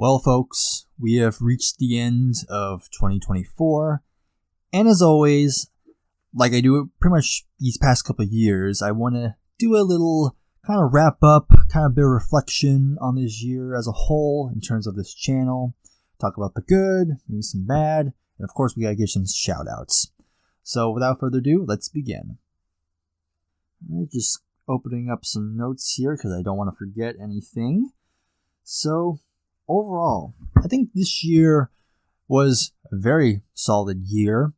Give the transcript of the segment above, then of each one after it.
Well, folks, we have reached the end of 2024, and as always, like I do pretty much these past couple of years, I want to do a little kind of wrap up, kind of bit of reflection on this year as a whole in terms of this channel, talk about the good, maybe some bad, and of course we gotta give some shoutouts. So without further ado, let's begin. Just opening up some notes here because I don't want to forget anything. So overall, I think this year was a very solid year.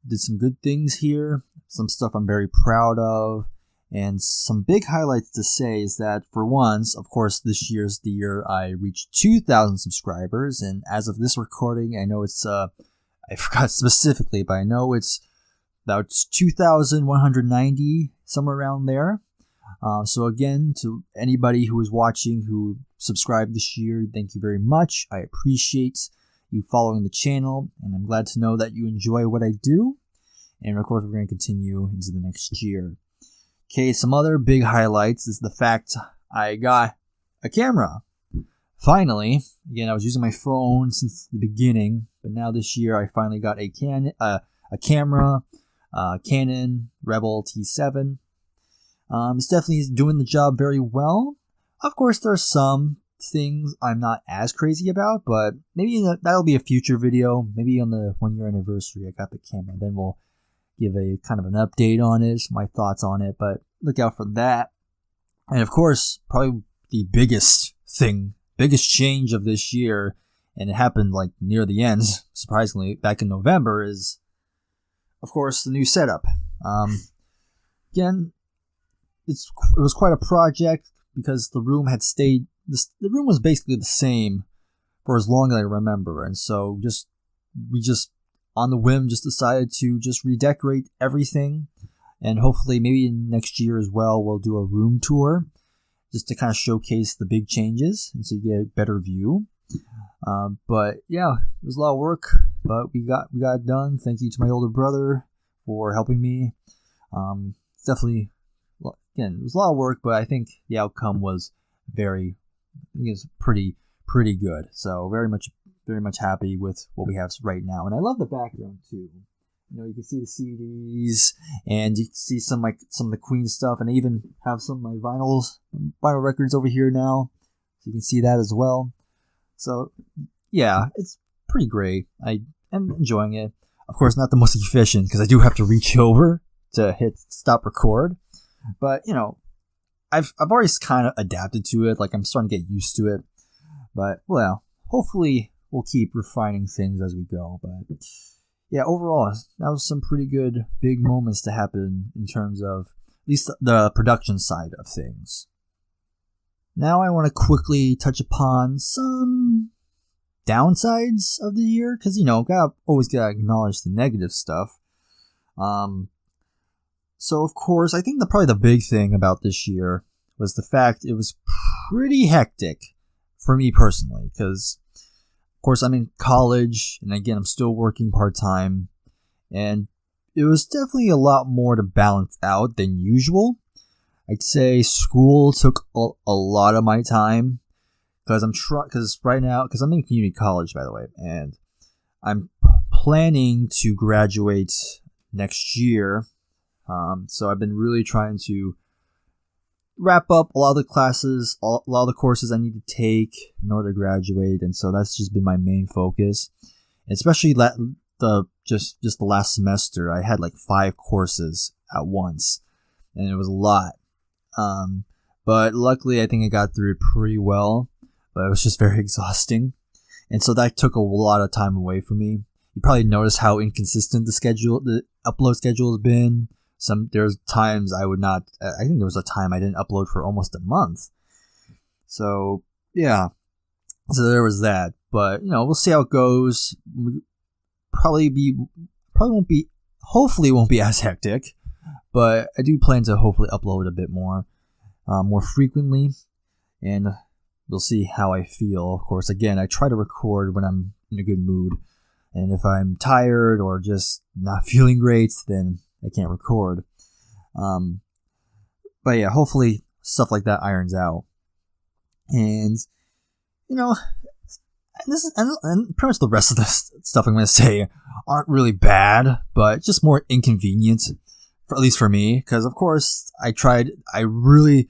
Did some good things here, some stuff I'm very proud of, and some big highlights to say is that for once, of course, this year's the year I reached 2,000 subscribers, and as of this recording, I know it's, I forgot specifically, but I know it's about 2,190, somewhere around there. So again, to anybody who is watching who subscribed this year, thank you very much. I appreciate you following the channel, and I'm glad to know that you enjoy what I do. And of course, we're going to continue into the next year. Okay, some other big highlights is the fact I got a camera. Finally, again, I was using my phone since the beginning, but now this year I finally got a camera, Canon Rebel T7. It's definitely doing the job very well. Of course, there are some things I'm not as crazy about, but maybe that'll be a future video. Maybe on the 1-year anniversary I got the camera, then we'll give a kind of an update on it, my thoughts on it, but look out for that. And of course, probably the biggest change of this year, and it happened like near the end, surprisingly, back in November, is of course the new setup. Again, it was quite a project because the room had stayed. The room was basically the same for as long as I remember, and so we just on the whim just decided to just redecorate everything, and hopefully maybe next year as well we'll do a room tour just to kind of showcase the big changes and so you get a better view. But yeah, it was a lot of work, but we got it done. Thank you to my older brother for helping me. It's definitely, again, it was a lot of work, but I think the outcome was pretty good. So very much happy with what we have right now, and I love the background too. You know, you can see the CDs, and you can see some of the Queen stuff, and I even have some of my vinyl records over here now, so you can see that as well. So yeah, it's pretty great. I am enjoying it. Of course, not the most efficient because I do have to reach over to hit stop record, but you know, I've already kind of adapted to it. Like I'm starting to get used to it, but well, hopefully we'll keep refining things as we go. But yeah, overall, that was some pretty good big moments to happen in terms of at least the production side of things. Now I want to quickly touch upon some downsides of the year, because you know, always gotta acknowledge the negative stuff. So of course, I think probably the big thing about this year was the fact it was pretty hectic for me personally, because of course I'm in college, and again I'm still working part-time, and it was definitely a lot more to balance out than usual. I'd say school took a lot of my time, because I'm in community college, by the way, and I'm planning to graduate next year. So I've been really trying to wrap up a lot of the classes, a lot of the courses I need to take in order to graduate, and so that's just been my main focus. And especially just the last semester, I had like 5 courses at once, and it was a lot. But luckily, I think I got through it pretty well, but it was just very exhausting, and so that took a lot of time away from me. You probably noticed how inconsistent the upload schedule has been. There's times I would not. I think there was a time I didn't upload for almost a month. So yeah, so there was that. But you know, we'll see how it goes. Hopefully won't be as hectic. But I do plan to hopefully upload a bit more frequently, and we'll see how I feel. Of course, again, I try to record when I'm in a good mood, and if I'm tired or just not feeling great, then I can't record. But yeah, hopefully stuff like that irons out. And, you know, and pretty much the rest of the stuff I'm going to say aren't really bad, but just more inconvenient, at least for me, because of course I really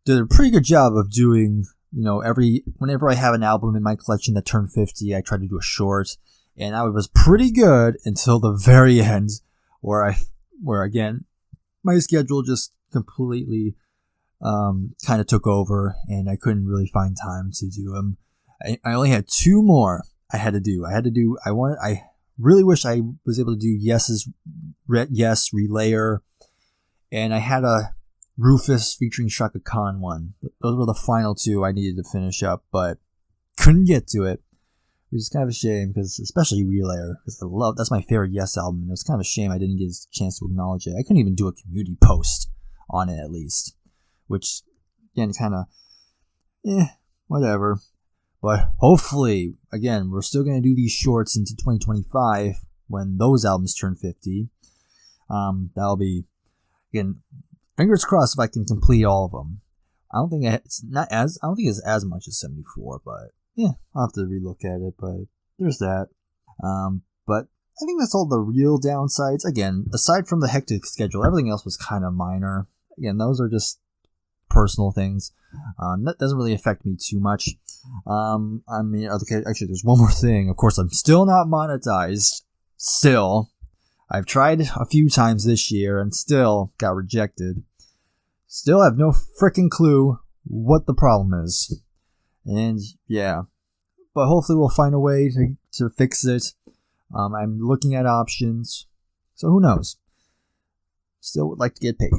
did a pretty good job of doing, whenever I have an album in my collection that turned 50, I try to do a short, and I was pretty good until the very end, where again, my schedule just completely kind of took over, and I couldn't really find time to do them. I only had 2 more I had to do. I really wish I was able to do Yes Relayer, and I had a Rufus featuring Shaka Khan one. Those were the final 2 I needed to finish up, but couldn't get to it, which is kind of a shame, because especially Relayer, because that's my favorite Yes album, and it was kind of a shame I didn't get a chance to acknowledge it. I couldn't even do a community post on it, at least, which again, kind of whatever. But hopefully, again, we're still going to do these shorts into 2025 when those albums turn 50. That'll be, again, fingers crossed if I can complete all of them. I don't think it's as much as 74, but yeah, I'll have to relook at it. But there's that. But I think that's all the real downsides. Again, aside from the hectic schedule, everything else was kind of minor. Again, those are just personal things. That doesn't really affect me too much. Actually, there's one more thing. Of course, I'm still not monetized. Still. I've tried a few times this year and still got rejected. Still have no freaking clue what the problem is. And yeah. But hopefully we'll find a way to fix it. I'm looking at options. So who knows? Still would like to get paid.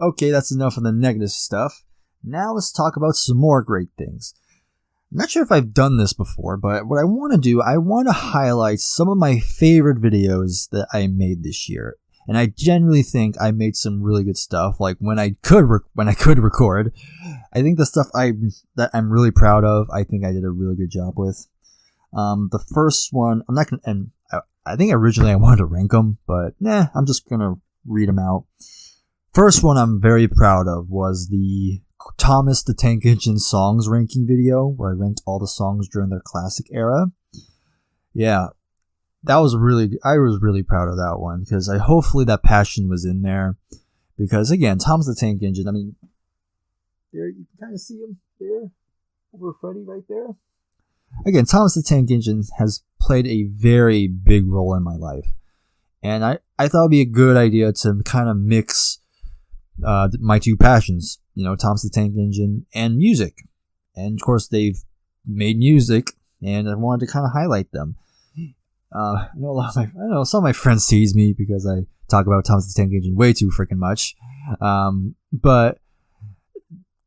Okay, that's enough of the negative stuff. Now let's talk about some more great things. I'm not sure if I've done this before, but what I want to do, I want to highlight some of my favorite videos that I made this year. And I generally think I made some really good stuff. Like when I could record, I think the stuff that I'm really proud of, I think I did a really good job with. The first one, I'm not gonna, and I think originally I wanted to rank them, but I'm just gonna read them out. First one I'm very proud of was the Thomas the Tank Engine songs ranking video, where I ranked all the songs during their classic era. Yeah, I was really proud of that one, because hopefully that passion was in there. Because again, Thomas the Tank Engine, I mean, there you can kind of see him there, over Freddy right there. Again, Thomas the Tank Engine has played a very big role in my life. And I thought it would be a good idea to kind of mix my 2 passions, Thomas the Tank Engine and music. And of course, they've made music, and I wanted to kind of highlight them. I know some of my friends tease me because I talk about Thomas the Tank Engine way too freaking much. But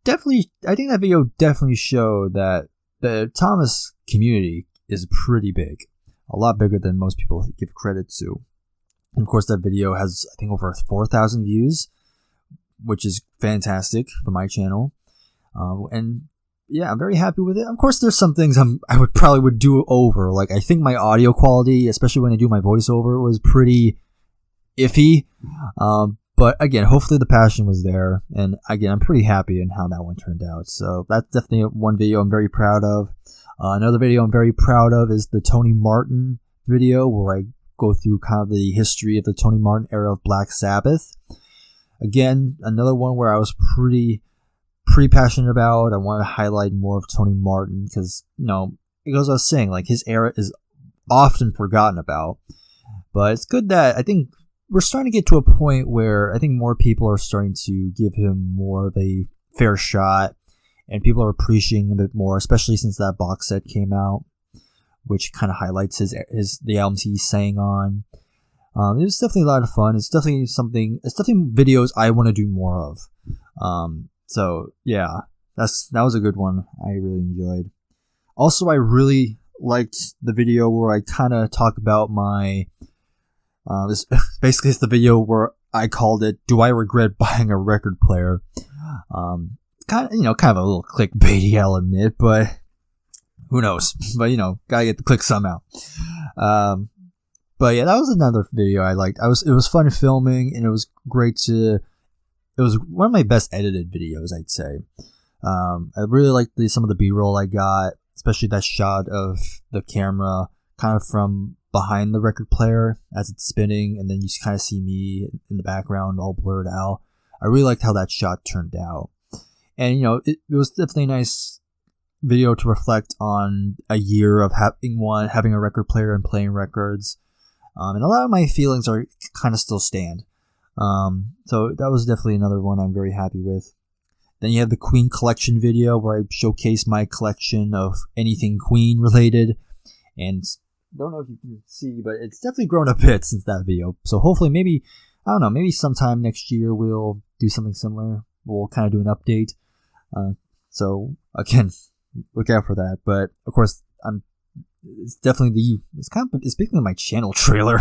definitely, I think that video definitely showed that the Thomas community is pretty big. A lot bigger than most people give credit to. And of course, that video has, I think, over 4,000 views, which is fantastic for my channel. And yeah, I'm very happy with it. Of course, there's some things I would do over. Like, I think my audio quality, especially when I do my voiceover, was pretty iffy. But again, hopefully the passion was there. And again, I'm pretty happy in how that one turned out. So that's definitely one video I'm very proud of. Another video I'm very proud of is the Tony Martin video, where I go through kind of the history of the Tony Martin era of Black Sabbath. Again, another one where I was pretty passionate about. I want to highlight more of Tony Martin because, it goes without saying, like, his era is often forgotten about. But it's good that I think we're starting to get to a point where I think more people are starting to give him more of a fair shot, and people are appreciating him a bit more, especially since that box set came out, which kind of highlights the albums he sang on. It was definitely a lot of fun. It's definitely videos I want to do more of. So yeah, that was a good one. I really enjoyed. Also, I really liked the video where I kind of talk about my, basically it's the video where I called it, "Do I regret buying a record player?" Kind of a little clickbaity, I'll admit, but who knows? But gotta get the click somehow. But yeah, that was another video I liked. It was fun filming, and it was great it was one of my best edited videos, I'd say. I really liked some of the B-roll I got. especially that shot of the camera kind of from behind the record player as it's spinning, and then you kind of see me in the background all blurred out. I really liked how that shot turned out. And, it was definitely a nice video to reflect on a year of having a record player and playing records. And a lot of my feelings are kind of still stand. So that was definitely another one I'm very happy with. Then you have the Queen collection video where I showcase my collection of anything Queen related. And I don't know if you can see, but it's definitely grown a bit since that video. So hopefully maybe sometime next year we'll do something similar. We'll kind of do an update. So again, look out for that. But of course, it's basically my channel trailer.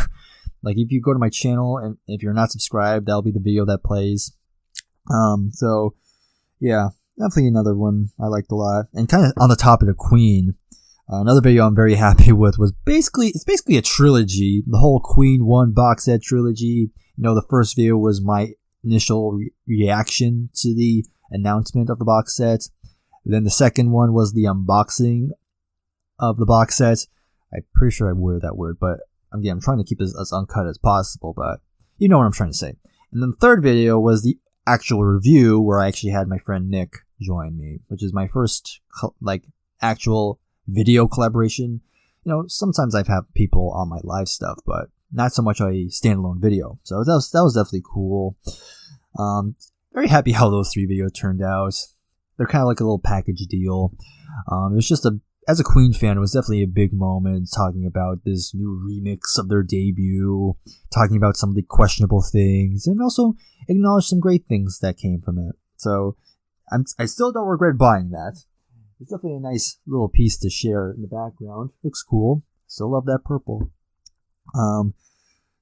Like if you go to my channel and if you're not subscribed, that'll be the video that plays. So yeah, definitely another one I liked a lot. And kind of on the topic of Queen, another video I'm very happy with was basically a trilogy. The whole Queen 1 box set trilogy. The first video was my initial reaction to the announcement of the box set. Then the second one was the unboxing of the box set. I'm pretty sure I worded that word, but again, I'm trying to keep this as uncut as possible, but you know what I'm trying to say. And then the third video was the actual review where I actually had my friend Nick join me, which is my first actual video collaboration. Sometimes I've had people on my live stuff, but not so much a standalone video. So that was definitely cool. Very happy how those 3 videos turned out. They're kind of like a little package deal. It was just as a Queen fan, it was definitely a big moment talking about this new remix of their debut, talking about some of the questionable things, and also acknowledge some great things that came from it. So I still don't regret buying that. It's definitely a nice little piece to share in the background. Looks cool. Still love that purple.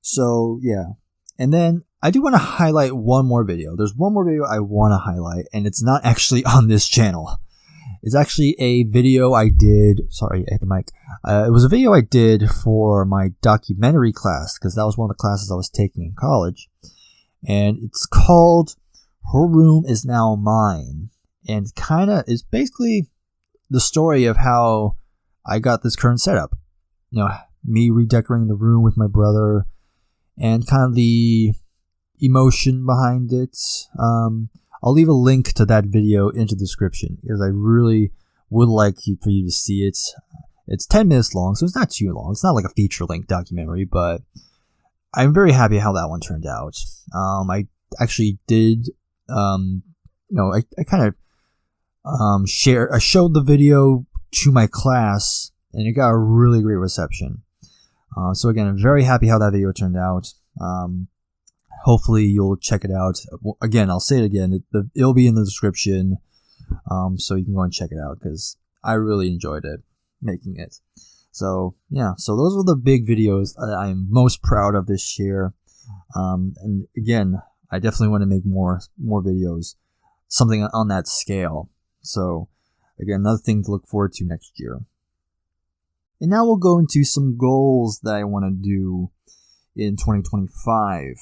So yeah. And then I do want to highlight one more video. There's one more video I want to highlight, and it's not actually on this channel. It's actually a video I did. Sorry, I hit the mic. It was a video I did for my documentary class, because that was one of the classes I was taking in college. And it's called Her Room Is Now Mine. And it's basically the story of how I got this current setup. Me redecorating the room with my brother, and kind of the emotion behind it. I'll leave a link to that video in the description because I really would like for you to see it. It's 10 minutes long, so it's not too long. It's not like a feature-length documentary, but I'm very happy how that one turned out. I actually did, I kind of I showed the video to my class, and it got a really great reception. So again, I'm very happy how that video turned out. Hopefully you'll check it out. Again, I'll say it again. It'll be in the description, so you can go and check it out because I really enjoyed it making it. So yeah, so those were the big videos that I'm most proud of this year. And again, I definitely want to make more videos, something on that scale. So again, another thing to look forward to next year. And now we'll go into some goals that I want to do in 2025.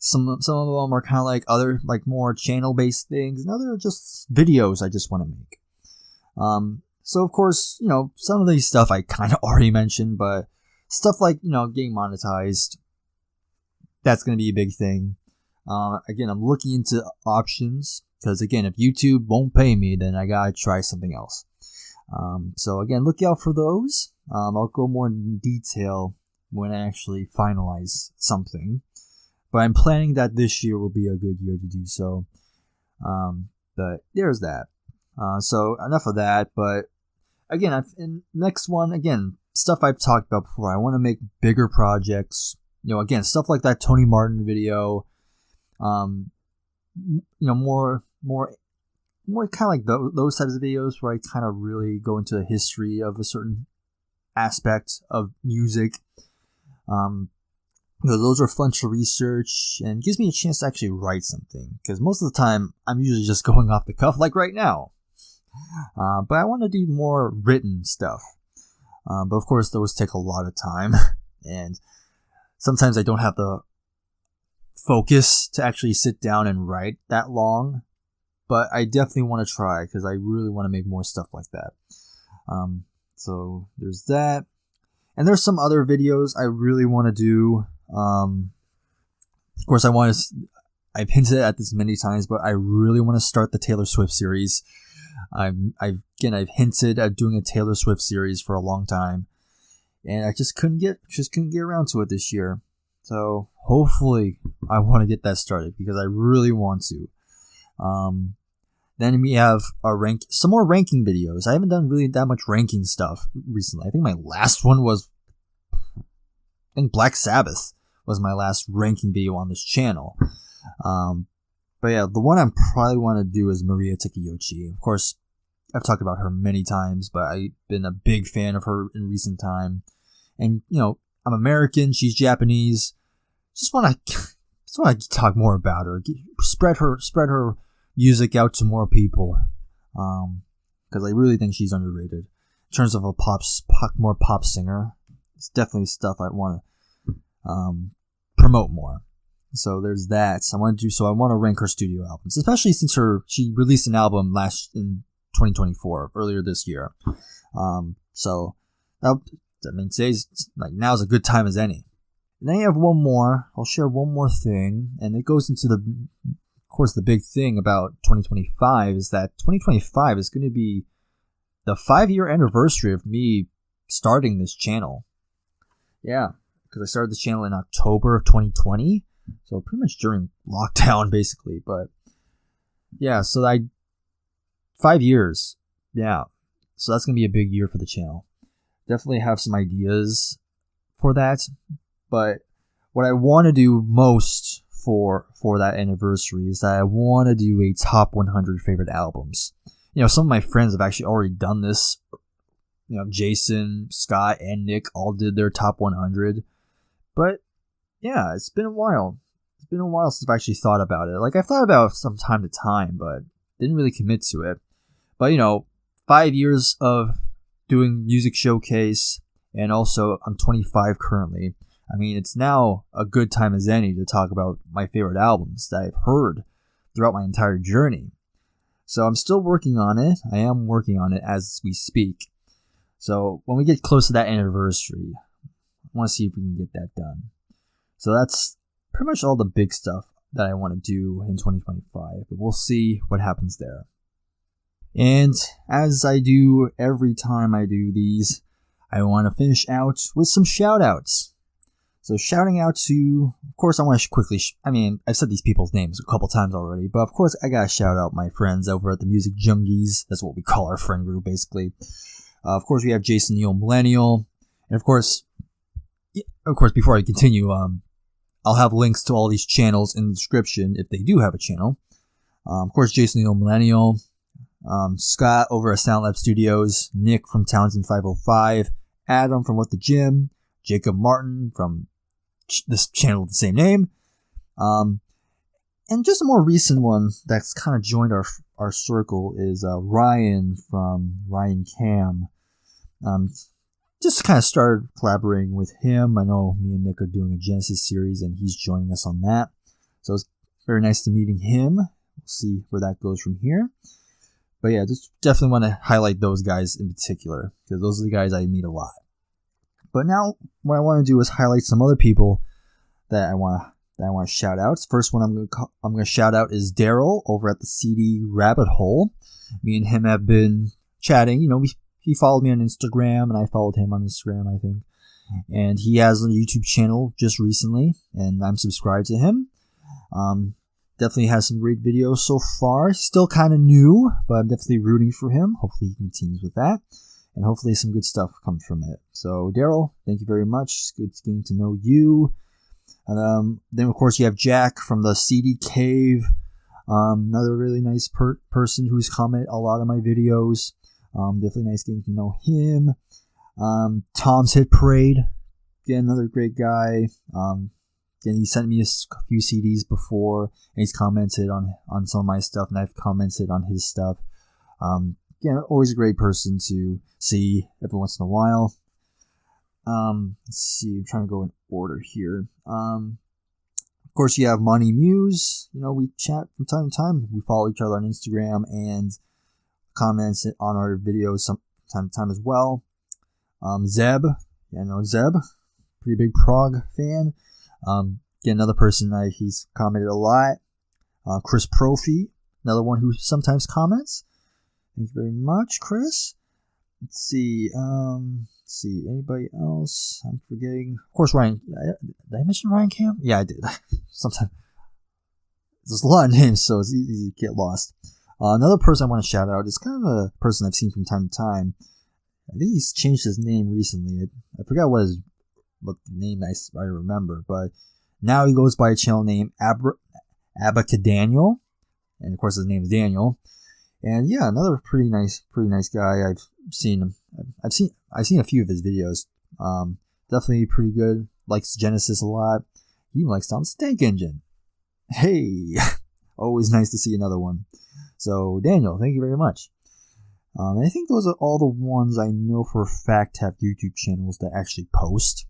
Some of them are kind of like other, like more channel-based things, and other are just videos I just want to make. So of course, some of these stuff I kind of already mentioned, but stuff like, getting monetized, that's going to be a big thing. Again, I'm looking into options, because again, if YouTube won't pay me, then I gotta try something else. So again, look out for those. I'll go more in detail when I actually finalize something. But I'm planning that this year will be a good year to do so. But there's that. So enough of that. But again, next one, again, stuff I've talked about before. I want to make bigger projects. Again, stuff like that Tony Martin video. More kind of like those types of videos where I kind of really go into the history of a certain aspect of music. Those are fun to research and gives me a chance to actually write something. Because most of the time, I'm usually just going off the cuff, like right now. But I want to do more written stuff. But of course, those take a lot of time. And sometimes I don't have the focus to actually sit down and write that long. But I definitely want to try because I really want to make more stuff like that. So there's that. And there's some other videos I really want to do. Of course, I've hinted at this many times, but I really want to start the Taylor Swift series. I've hinted at doing a Taylor Swift series for a long time, and I just couldn't get around to it this year. So hopefully, I want to get that started because I really want to. Then we have some more ranking videos. I haven't done really that much ranking stuff recently. I think my last one was, Black Sabbath was my last ranking video on this channel. But yeah, the one I probably want to do is Maria Takayoshi. Of course, I've talked about her many times, but I've been a big fan of her in recent time. And, I'm American, she's Japanese. Just want to talk more about her. Spread her music out to more people. Because I really think she's underrated. In terms of a more pop singer, it's definitely stuff I want to promote more. So there's that. I want to rank her studio albums, especially since she released an album in 2024, earlier this year. So now's a good time as any. And then you have one more. I'll share one more thing, and it goes into of course, the big thing about 2025 is that 2025 is going to be the 5-year anniversary of me starting this channel. Yeah, because I started the channel in October of 2020. So pretty much during lockdown, basically. But yeah, 5 years. Yeah. So that's going to be a big year for the channel. Definitely have some ideas for that. But what I want to do most for that anniversary is that I want to do a top 100 favorite albums. Some of my friends have actually already done this. Jason, Scott, and Nick all did their top 100. But yeah, it's been a while. It's been a while since I've actually thought about it. I've thought about it from time to time, but didn't really commit to it. But 5 years of doing music showcase, and also I'm 25 currently. I mean, it's now a good time as any to talk about my favorite albums that I've heard throughout my entire journey. So I'm still working on it. I am working on it as we speak. So when we get close to that anniversary, I want to see if we can get that done. So that's pretty much all the big stuff that I want to do in 2025. But we'll see what happens there. And as I do every time I do these, I want to finish out with some shoutouts. So shouting out to, of course, I want to quickly, I've said these people's names a couple times already, but of course I gotta shout out my friends over at the Music Junkies. That's what we call our friend group, basically. Of course, we have Jason Neal Millennial. And of course, before I continue, I'll have links to all these channels in the description if they do have a channel. Of course, Jason Neal Millennial, Scott over at SoundLab Studios, Nick from Townsend 505, Adam from What the Gym, Jacob Martin from this channel of the same name, and just a more recent one that's kind of joined our circle is Ryan from Ryan Cam. Just kind of started collaborating with him. I know me and Nick are doing a Genesis series, and he's joining us on that. So it's very nice to meeting him. We'll see where that goes from here. But yeah, just definitely want to highlight those guys in particular, because those are the guys I meet a lot. But now, what I want to do is highlight some other people that I want to shout out. First one I'm going to shout out is Daryl over at the CD Rabbit Hole. Me and him have been chatting. He followed me on Instagram, and I followed him on Instagram, I think. And he has a YouTube channel just recently, and I'm subscribed to him. Definitely has some great videos so far. Still kind of new, but I'm definitely rooting for him. Hopefully he continues with that. And hopefully some good stuff comes from it. So, Daryl, thank you very much. It's good getting to know you. And then, of course, you have Jack from the CD Cave. Another really nice person who's commented a lot on my videos. Definitely nice getting to know him. Tom's Hit Parade. Again, another great guy. Again, he sent me a few CDs before, and he's commented on some of my stuff, and I've commented on his stuff. Again, always a great person to see every once in a while. Let's see, I'm trying to go in order here. Of course, you have Money Muse. We chat from time to time. We follow each other on Instagram and comments on our videos time to time as well. Zeb, yeah, I know Zeb, pretty big prog fan. Again, another person he's commented a lot. Chris Profi, another one who sometimes comments. Thank you very much, Chris. Let's see. Anybody else? I'm forgetting. Of course, Ryan. Did I mention Ryan Camp? Yeah, I did. Sometimes there's a lot of names, so it's easy to get lost. Another person I want to shout out is kind of a person I've seen from time to time. I think he's changed his name recently. I forgot what the name I remember, but now he goes by a channel name Abacadaniel, and of course his name is Daniel. And yeah, another pretty nice guy. I've seen a few of his videos. Definitely pretty good. Likes Genesis a lot. He even likes Tom's Tank Engine. Hey, always nice to see another one. So Daniel, thank you very much. And I think those are all the ones I know for a fact have YouTube channels that actually post.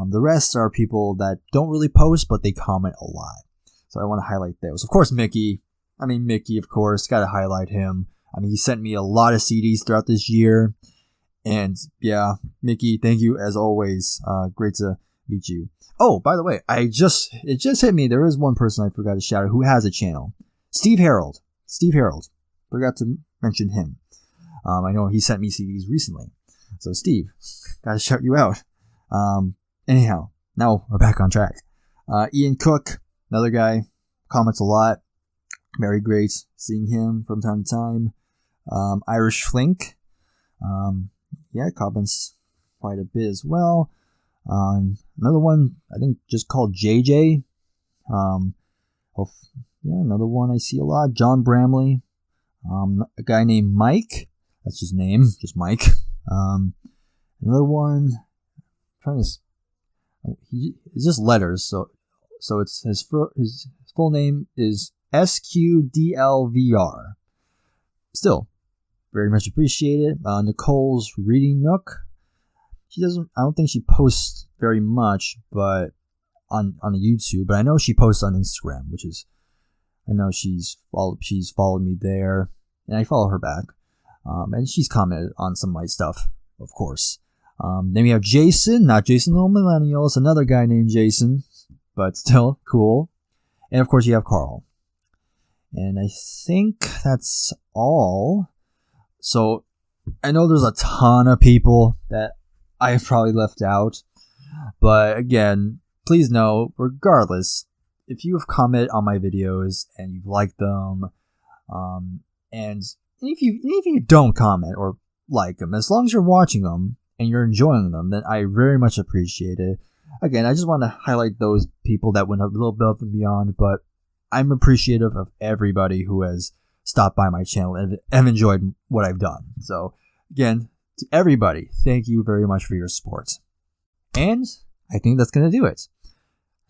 The rest are people that don't really post, but they comment a lot. So I want to highlight those. Of course, Mickey, of course, got to highlight him. He sent me a lot of CDs throughout this year. And yeah, Mickey, thank you as always. Great to meet you. Oh, by the way, it just hit me. There is one person I forgot to shout out who has a channel. Steve Harold. Forgot to mention him. I know he sent me CDs recently. So Steve, gotta shout you out. Anyhow, now we're back on track. Ian Cook, another guy, comments a lot. Very great seeing him from time to time. Irish Flink, comments quite a bit as well. Another one, I think just called JJ. Another one I see a lot. John Bramley. A guy named Mike. That's his name, just Mike. Another one, it's just letters. So it's his full name is SQDLVR. Still, very much appreciated. Nicole's Reading Nook. I don't think she posts very much, but on YouTube. But I know she posts on Instagram, I know she's followed me there, and I follow her back. And she's commented on some of my stuff, of course. Then we have Jason, not Jason Little Millennial. It's another guy named Jason, but still cool. And of course you have Carl. And I think that's all. So I know there's a ton of people that I've probably left out. But again, please know, regardless, if you have commented on my videos and you've liked them, and if you don't comment or like them, as long as you're watching them and you're enjoying them, then I very much appreciate it. Again, I just want to highlight those people that went a little above and beyond, but I'm appreciative of everybody who has stopped by my channel and enjoyed what I've done. So again, to everybody, thank you very much for your support. And I think that's going to do it.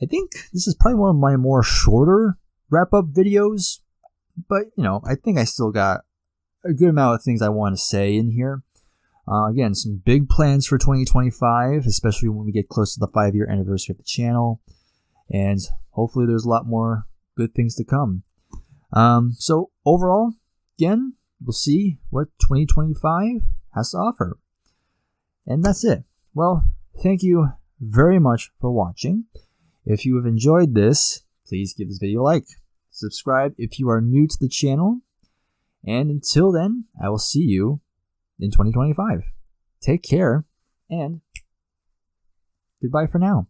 I think this is probably one of my more shorter wrap-up videos, but, I think I still got a good amount of things I want to say in here. Again, some big plans for 2025, especially when we get close to the 5-year anniversary of the channel, and hopefully there's a lot more good things to come. So overall, again, we'll see what 2025 has to offer. And that's it. Well, thank you very much for watching. If you have enjoyed this, please give this video a like. Subscribe if you are new to the channel. And until then, I will see you in 2025. Take care, and goodbye for now.